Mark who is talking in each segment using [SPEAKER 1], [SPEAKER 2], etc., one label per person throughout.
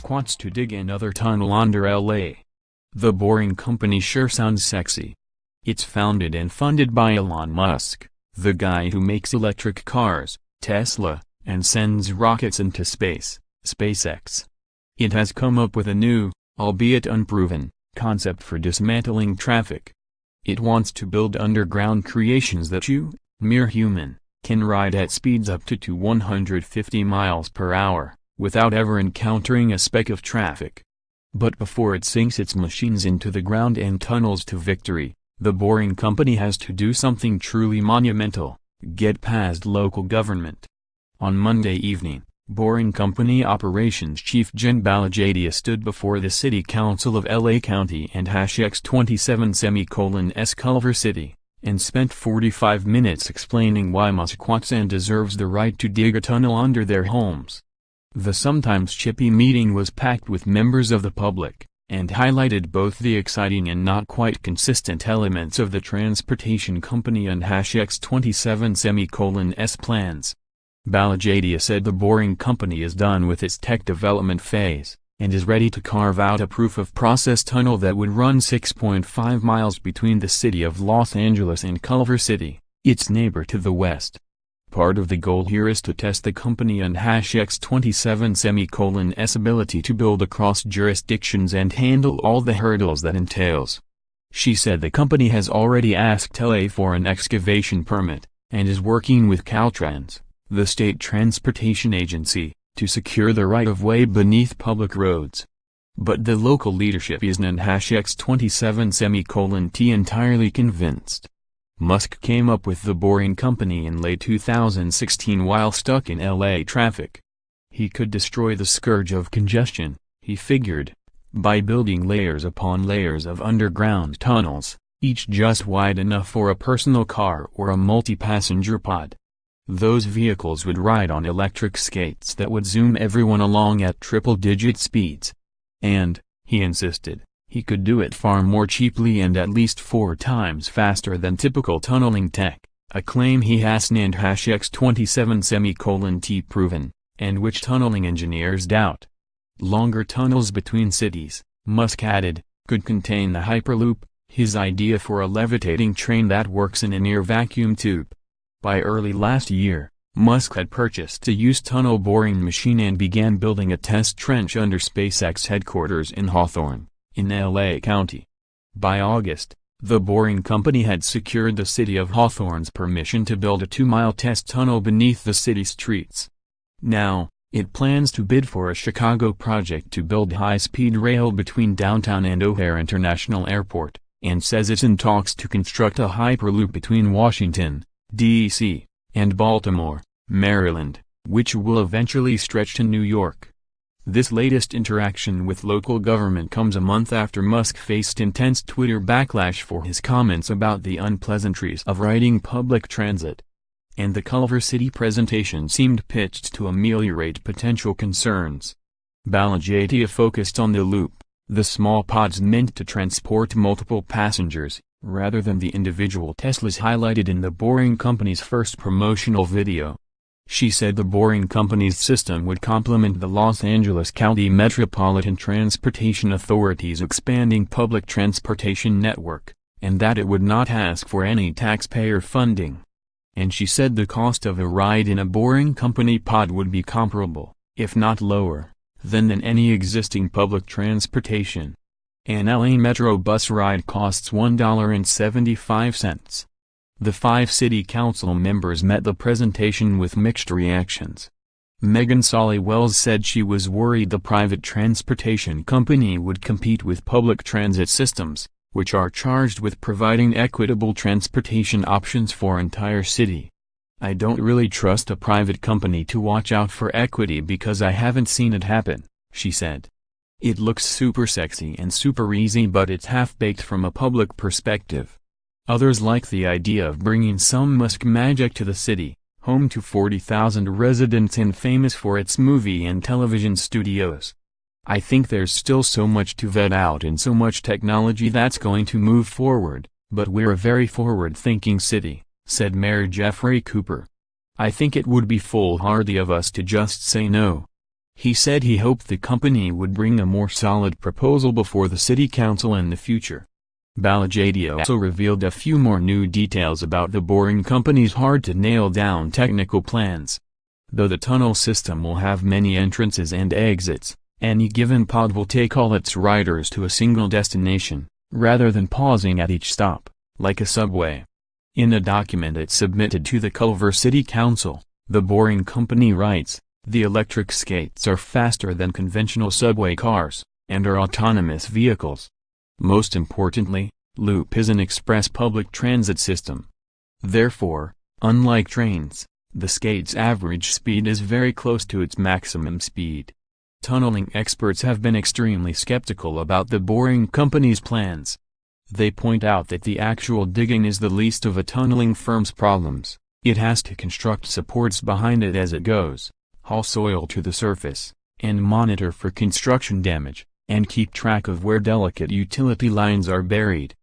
[SPEAKER 1] Musk wants to dig another tunnel under LA. The Boring Company sure sounds sexy. It's founded and funded by Elon Musk, the guy who makes electric cars, Tesla, and sends rockets into space, SpaceX. It has come up with a new, albeit unproven, concept for dismantling traffic. It wants to build underground creations that you, mere human, can ride at speeds up to 150 miles per hour, without ever encountering a speck of traffic. But before it sinks its machines into the ground and tunnels to victory, the Boring Company has to do something truly monumental: get past local government. On Monday evening, Boring Company Operations Chief Jehn Balajadia stood before the City Council of LA County and #X27:S Culver City, and spent 45 minutes explaining why Musk wants and deserves the right to dig a tunnel under their homes. The sometimes chippy meeting was packed with members of the public, and highlighted both the exciting and not quite consistent elements of the transportation company and #X27:S plans. Balajadia said the Boring Company is done with its tech development phase, and is ready to carve out a proof-of-process tunnel that would run 6.5 miles between the city of Los Angeles and Culver City, its neighbor to the west. Part of the goal here is to test the company and #X27:S ability to build across jurisdictions and handle all the hurdles that entails. She said the company has already asked LA for an excavation permit, and is working with Caltrans, the state transportation agency, to secure the right-of-way beneath public roads. But the local leadership isn't #X27:T entirely convinced. Musk came up with the Boring Company in late 2016 while stuck in LA traffic. He could destroy the scourge of congestion, he figured, by building layers upon layers of underground tunnels, each just wide enough for a personal car or a multi-passenger pod. Those vehicles would ride on electric skates that would zoom everyone along at triple-digit speeds. And, he insisted, he could do it far more cheaply and at least 4 times faster than typical tunneling tech, a claim he has named #X27:T proven, and which tunneling engineers doubt. Longer tunnels between cities, Musk added, could contain the Hyperloop, his idea for a levitating train that works in a near vacuum tube. By early last year, Musk had purchased a used tunnel boring machine and began building a test trench under SpaceX headquarters in Hawthorne, in LA County. By August, the Boring Company had secured the city of Hawthorne's permission to build a 2-mile test tunnel beneath the city streets. Now, it plans to bid for a Chicago project to build high-speed rail between downtown and O'Hare International Airport, and says it's in talks to construct a Hyperloop between Washington, D.C., and Baltimore, Maryland, which will eventually stretch to New York. This latest interaction with local government comes a month after Musk faced intense Twitter backlash for his comments about the unpleasantries of riding public transit. And the Culver City presentation seemed pitched to ameliorate potential concerns. Balajadia focused on the loop, the small pods meant to transport multiple passengers, rather than the individual Teslas highlighted in the Boring Company's first promotional video. She said the Boring Company's system would complement the Los Angeles County Metropolitan Transportation Authority's expanding public transportation network, and that it would not ask for any taxpayer funding. And she said the cost of a ride in a Boring Company pod would be comparable, if not lower, than any existing public transportation. An LA Metro bus ride costs $1.75. The 5 city council members met the presentation with mixed reactions. Megan Solly Wells said she was worried the private transportation company would compete with public transit systems, which are charged with providing equitable transportation options for entire city. I don't really trust a private company to watch out for equity because I haven't seen it happen, she said. It looks super sexy and super easy, but it's half-baked from a public perspective. Others like the idea of bringing some Musk magic to the city, home to 40,000 residents and famous for its movie and television studios. I think there's still so much to vet out and so much technology that's going to move forward, but we're a very forward-thinking city, said Mayor Jeffrey Cooper. I think it would be foolhardy of us to just say no. He said he hoped the company would bring a more solid proposal before the city council in the future. Balajadia also revealed a few more new details about the boring company's hard-to-nail-down technical plans. Though the tunnel system will have many entrances and exits, any given pod will take all its riders to a single destination, rather than pausing at each stop, like a subway. In a document it submitted to the Culver City Council, the boring company writes, "The electric skates are faster than conventional subway cars, and are autonomous vehicles. Most importantly, Loop is an express public transit system. Therefore, unlike trains, the skate's average speed is very close to its maximum speed." Tunneling experts have been extremely skeptical about the boring company's plans. They point out that the actual digging is the least of a tunneling firm's problems. It has to construct supports behind it as it goes, haul soil to the surface, and monitor for construction damage, and keep track of where delicate utility lines are buried.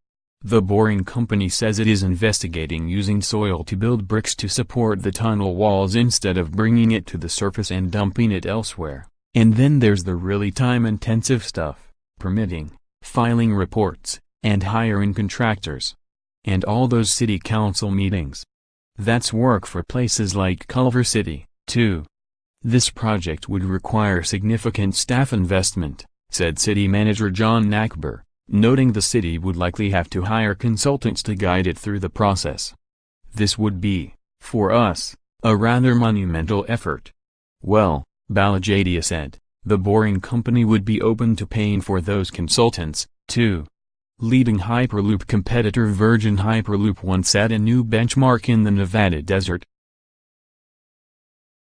[SPEAKER 1] The boring company says it is investigating using soil to build bricks to support the tunnel walls instead of bringing it to the surface and dumping it elsewhere. And then there's the really time-intensive stuff: permitting, filing reports, and hiring contractors. And all those city council meetings. That's work for places like Culver City, too. This project would require significant staff investment, said City Manager John Nakber, noting the city would likely have to hire consultants to guide it through the process. This would be, for us, a rather monumental effort. Well, Balajadia said, the boring company would be open to paying for those consultants, too. Leading Hyperloop competitor Virgin Hyperloop once set a new benchmark in the Nevada desert,